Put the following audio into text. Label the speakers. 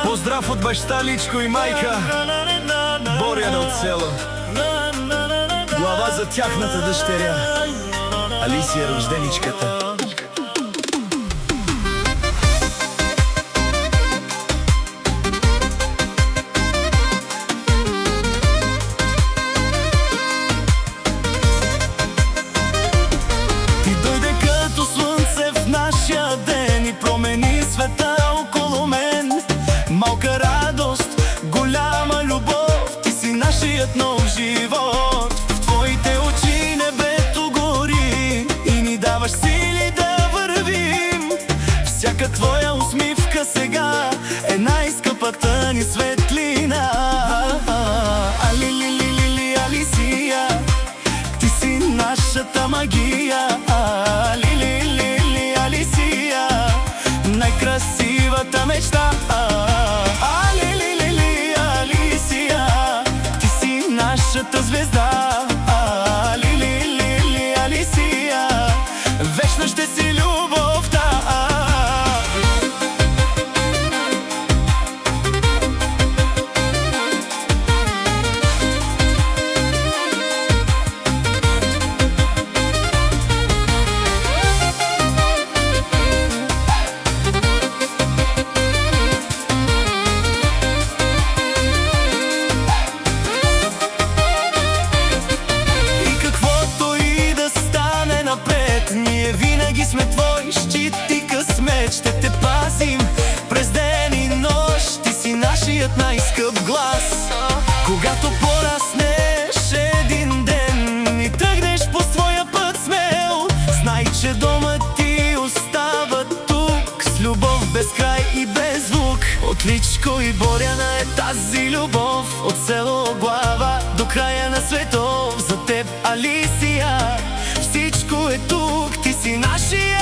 Speaker 1: Поздрав от баща Личко и майка Боряна от село. Глава за тяхната дъщеря Алисия, рожденичката.
Speaker 2: Ти дойде като слънце в нашия ден и промени света около мен. Малка радост, голяма любов, ти си нашият нов живот. В твоите очи небето гори и ни даваш сили да вървим. Всяка твоя усмивка сега е най-скъпата ни светлина. Али-ли-ли-ли-ли, Алисия, ти си нашата магия. Али-ли-ли-ли, Алисия, най-красивата мечта. Али-ли-ли-ли, Алисия, ти си нашата звезда. Али-ли-ли-ли, Алисия, вечна ще си любовта. Ние винаги сме твой щит и късмет. Ще те пазим през ден и нощ. Ти си нашият най-скъп глас. Когато пораснеш един ден и тръгнеш по своя път смел, знай, че домът ти остава тук с любов без край и без звук. От Личко и Боряна е тази любов, от село Глава до края на светов. За теб, Алисия, всичко е тук, ти си нашия